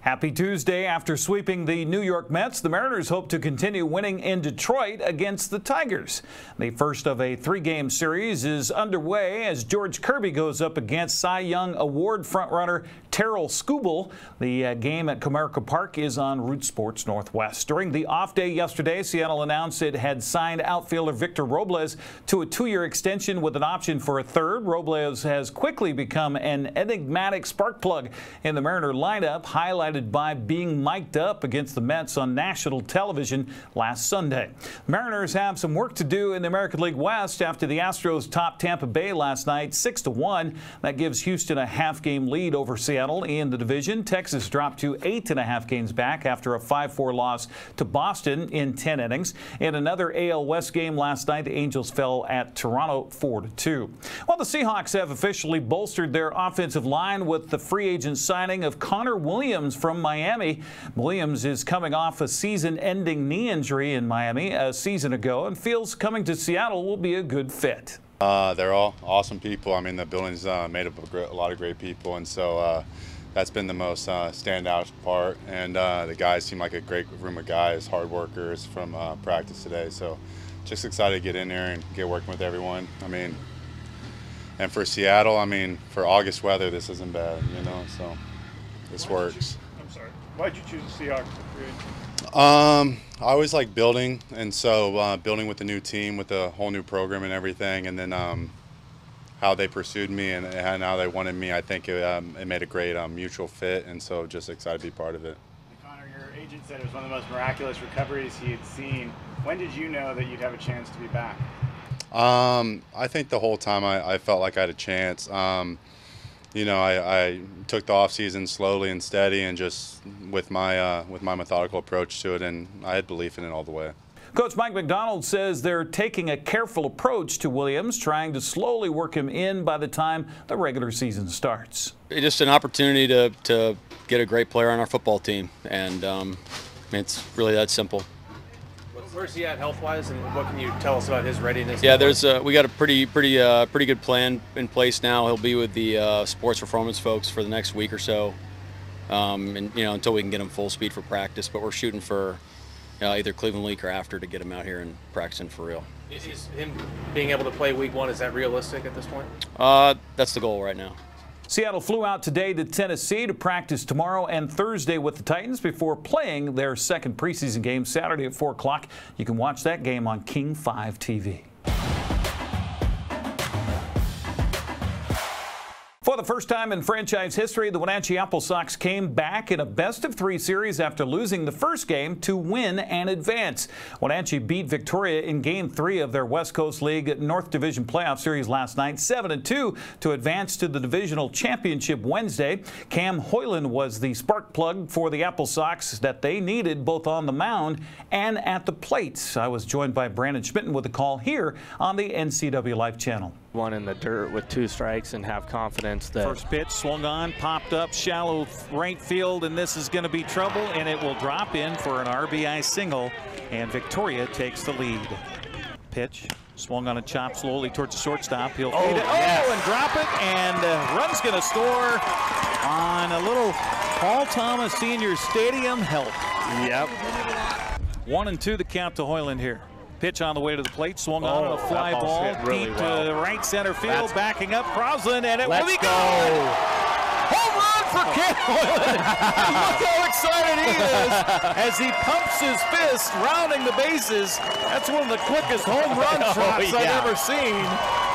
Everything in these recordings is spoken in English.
Happy Tuesday. After sweeping the New York Mets, the Mariners hope to continue winning in Detroit against the Tigers. The first of a three-game series is underway as George Kirby goes up against Cy Young Award frontrunner Terrell Skubal. The game at Comerica Park is on Root Sports Northwest. During the off day yesterday, Seattle announced it had signed outfielder Victor Robles to a 2-year extension with an option for a third. Robles has quickly become an enigmatic spark plug in the Mariner lineup, highlighted by being mic'd up against the Mets on national television last Sunday. Mariners have some work to do in the American League West after the Astros topped Tampa Bay last night 6-1. That gives Houston a half-game lead over Seattle in the division. Texas dropped to 8.5 games back after a 5-4 loss to Boston in 10 innings. In another AL West game last night, the Angels fell at Toronto 4-2. Well, the Seahawks have officially bolstered their offensive line with the free agent signing of Connor Williams from Miami. Williams is coming off a season-ending knee injury in Miami a season ago and feels coming to Seattle will be a good fit. They're all awesome people. I mean, the building's made up of a lot of great people, and so that's been the most standout part. And the guys seem like a great room of guys, hard workers from practice today. So just excited to get in there and get working with everyone. I mean, and for Seattle, I mean, for August weather, this isn't bad, you know, so this works. I'm sorry. Why'd you choose the Seahawks? I always like building, and so building with the new team, with the whole new program and everything, and then how they pursued me and how they wanted me, I think it made a great mutual fit, and so just excited to be part of it. Connor, your agent said it was one of the most miraculous recoveries he had seen. When did you know that you'd have a chance to be back? I think the whole time I felt like I had a chance. You know, I took the off season slowly and steady, and just with my methodical approach to it, and I had belief in it all the way. Coach Mike McDonald says they're taking a careful approach to Williams, trying to slowly work him in by the time the regular season starts. It's just an opportunity to get a great player on our football team, and it's really that simple. Where's he at health-wise, and what can you tell us about his readiness? Yeah, we got a pretty good plan in place now. He'll be with the sports performance folks for the next week or so, and you know, until we can get him full speed for practice. But we're shooting for either Cleveland week or after to get him out here and practicing for real. Is him being able to play week 1, is that realistic at this point? That's the goal right now. Seattle flew out today to Tennessee to practice tomorrow and Thursday with the Titans before playing their second preseason game Saturday at 4 o'clock. You can watch that game on King 5 TV. For the first time in franchise history, the Wenatchee Apple Sox came back in a best-of-3 series after losing the first game to win and advance. Wenatchee beat Victoria in Game 3 of their West Coast League North Division playoff series last night, 7-2, to advance to the divisional championship Wednesday. Cam Hoyland was the spark plug for the Apple Sox that they needed both on the mound and at the plate. I was joined by Brandon Schmitten with a call here on the NCWLIFE channel. One in the dirt with 2 strikes and have confidence that first pitch swung on, popped up shallow right field, and this is going to be trouble, and it will drop in for an RBI single, and Victoria takes the lead. Pitch swung on a chop slowly towards the shortstop. He'll feed it and drop it, and run's going to score on a little Paul Thomas Senior Stadium help. Yep. 1-2 the count to Hoyland here. Pitch on the way to the plate, swung on a fly ball really deep well. to right center field, backing up Crosland, and it will be go. Home run for Cam Hoyland. Look how excited he is as he pumps his fist, rounding the bases. That's one of the quickest home run shots I've ever seen.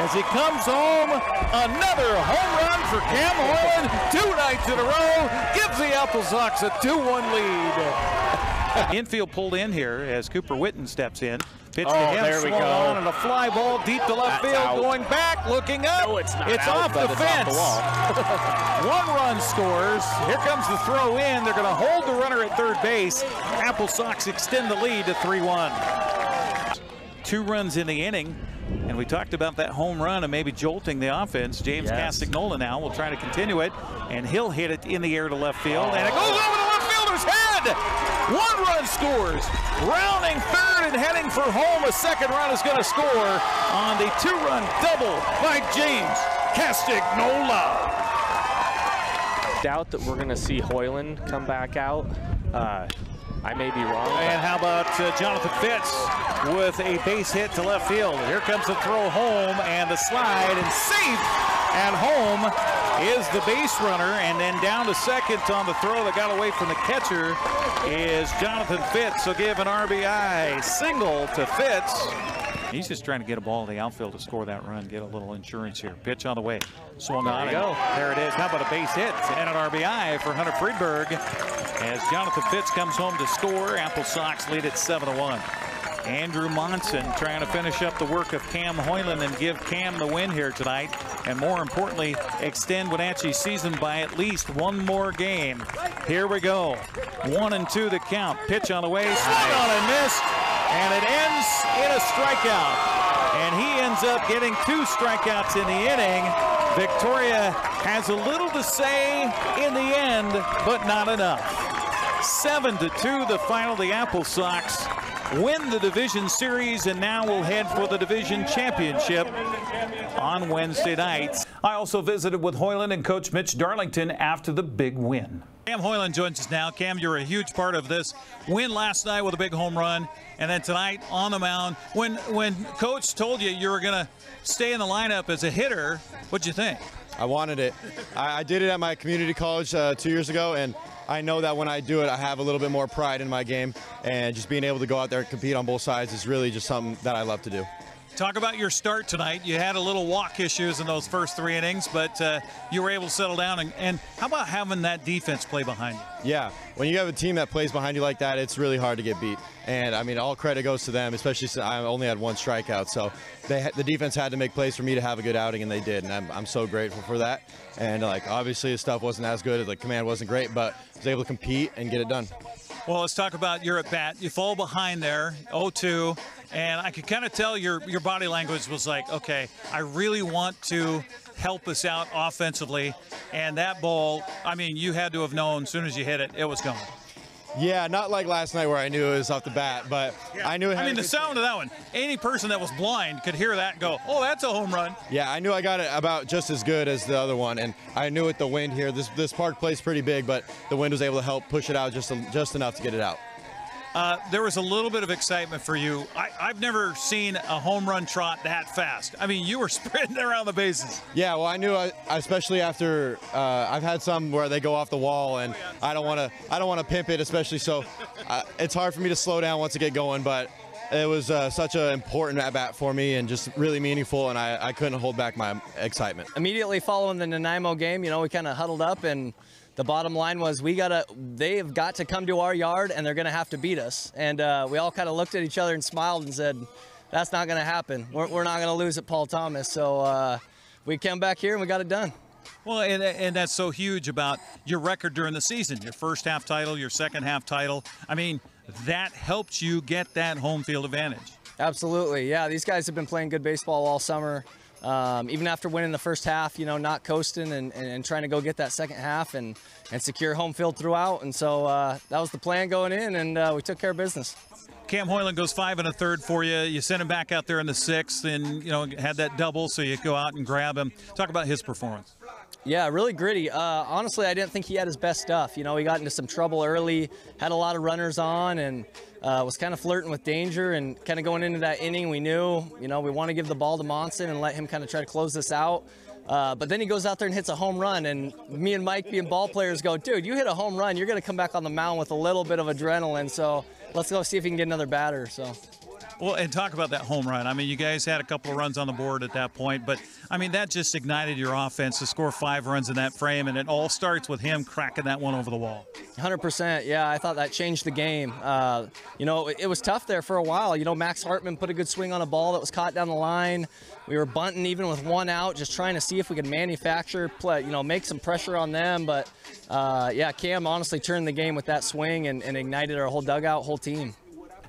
As he comes home, another home run for Cam Hoyland, 2 nights in a row, gives the Apple Sox a 2-1 lead. Infield pulled in here as Cooper Witten steps in. Pitch to him, there we swung go. on, and a fly ball deep to left field, going back, looking up. No, it's not it's out, off the fence. Off the wall. 1 run scores. Here comes the throw in. They're going to hold the runner at third base. Apple Sox extend the lead to 3-1. 2 runs in the inning. And we talked about that home run and maybe jolting the offense. James Castagnola now will try to continue it, and he'll hit it in the air to left field, and it goes over the left fielder's head. 1 run scores. Rounding third and heading for home. A second run is going to score on the 2-run double by James Castagnola. doubt that we're going to see Hoyland come back out. I may be wrong. And how about Jonathan Fitz with a base hit to left field. Here comes the throw home and the slide, and safe at home is the base runner, and then down to second on the throw that got away from the catcher is Jonathan Fitz. So give an RBI single to Fitz. He's just trying to get a ball in the outfield to score that run, get a little insurance here. Pitch on the way, swung on. There it is. How about a base hit and an RBI for Hunter Friedberg as Jonathan Fitz comes home to score. Apple Sox lead at 7-1. Andrew Monson trying to finish up the work of Cam Hoyland and give Cam the win here tonight, and more importantly, extend Wenatchee's season by at least one more game. Here we go. 1-2 the count. Pitch on the way, swung on and missed, and it ends in a strikeout. And he ends up getting 2 strikeouts in the inning. Victoria has a little to say in the end, but not enough. 7-2 the final. The Apple Sox win the division series, and now we'll head for the division championship on Wednesday nights. I also visited with Hoyland and Coach Mitch Darlington after the big win. Cam Hoyland joins us now. Cam, you're a huge part of this win last night with a big home run, and then tonight on the mound. When Coach told you you were going to stay in the lineup as a hitter, what'd you think? I wanted it. I did it at my community college 2 years ago, and I know that when I do it, I have a little bit more pride in my game, and just being able to go out there and compete on both sides is really just something that I love to do. Talk about your start tonight. You had a little walk issues in those first 3 innings, but you were able to settle down. And how about having that defense play behind you? Yeah, when you have a team that plays behind you like that, it's really hard to get beat. And, I mean, all credit goes to them, especially since I only had 1 strikeout. So the defense had to make plays for me to have a good outing, and they did. And I'm so grateful for that. And, like, obviously the stuff wasn't as good. The command wasn't great, but I was able to compete and get it done. Well, let's talk about your at-bat. You fall behind there, 0-2, and I could kind of tell your body language was like, okay, I really want to help us out offensively. And that ball, I mean, you had to have known as soon as you hit it, it was gone. Yeah, not like last night where I knew it was off the bat, but I knew it had. I mean, the sound of that one, any person that was blind could hear that and go, oh, that's a home run. Yeah, I knew I got it about just as good as the other one, and I knew with the wind here, this park plays pretty big, but the wind was able to help push it out just enough to get it out. There was a little bit of excitement for you. I've never seen a home run trot that fast. I mean, you were sprinting around the bases. Yeah, well, I knew, especially after I've had some where they go off the wall, and I don't want to pimp it, especially so. It's hard for me to slow down once I get going, but it was such an important at bat for me and just really meaningful, and I couldn't hold back my excitement. Immediately following the Nanaimo game, you know, we kind of huddled up, and the bottom line was they've got to come to our yard, and they're going to have to beat us. And we all kind of looked at each other and smiled and said, that's not going to happen. We're not going to lose at Paul Thomas. So we came back here and we got it done. Well, and that's so huge about your record during the season, your first half title, your second half title. I mean, that helped you get that home field advantage. Absolutely. Yeah, these guys have been playing good baseball all summer. Even after winning the first half, you know, not coasting and trying to go get that second half and secure home field throughout. And so that was the plan going in, and we took care of business. Cam Hoyland goes 5 1/3 for you. You sent him back out there in the 6th and, you know, had that double, so you go out and grab him. Talk about his performance. Yeah, really gritty. Honestly, I didn't think he had his best stuff. You know, he got into some trouble early, had a lot of runners on, and was kind of flirting with danger. And kind of going into that inning, we knew, you know, we want to give the ball to Monson and let him kind of try to close this out. But then he goes out there and hits a home run, and me and Mike, being ball players, go, dude, you hit a home run, you're going to come back on the mound with a little bit of adrenaline. So let's go see if he can get another batter. So. Well, and talk about that home run. I mean, you guys had a couple of runs on the board at that point, but, I mean, that just ignited your offense to score 5 runs in that frame, and it all starts with him cracking that one over the wall. 100%, yeah, I thought that changed the game. You know, it was tough there for a while. You know, Max Hartman put a good swing on a ball that was caught down the line. We were bunting even with 1 out, just trying to see if we could manufacture, play, you know, make some pressure on them. But, yeah, Cam honestly turned the game with that swing and ignited our whole dugout, whole team.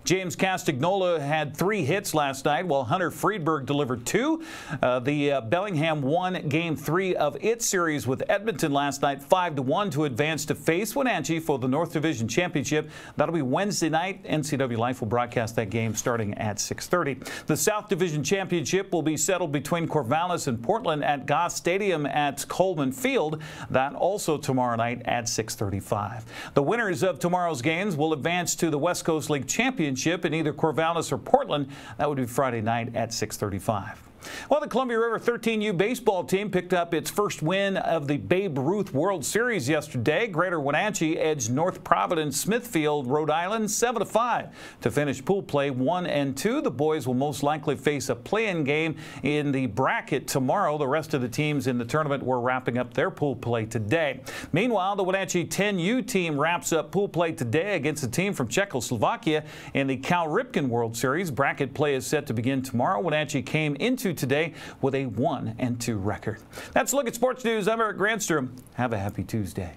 James Castagnola had 3 hits last night, while Hunter Friedberg delivered 2. The Bellingham won Game 3 of its series with Edmonton last night 5-1 to advance to face Wenatchee for the North Division Championship. That'll be Wednesday night. NCWLIFE will broadcast that game starting at 6:30. The South Division Championship will be settled between Corvallis and Portland at Goss Stadium at Coleman Field. That also tomorrow night at 6:35. The winners of tomorrow's games will advance to the West Coast League Championship in either Corvallis or Portland. That would be Friday night at 6:35. Well, the Columbia River 13U baseball team picked up its first win of the Babe Ruth World Series yesterday. Greater Wenatchee edged North Providence Smithfield, Rhode Island 7-5 to finish pool play 1 and 2. The boys will most likely face a play-in game in the bracket tomorrow. The rest of the teams in the tournament were wrapping up their pool play today. Meanwhile, the Wenatchee 10U team wraps up pool play today against a team from Czechoslovakia in the Cal Ripken World Series. Bracket play is set to begin tomorrow. Wenatchee came into today with a 1-2 record. That's a look at sports news. I'm Eric Granstrom. Have a happy Tuesday.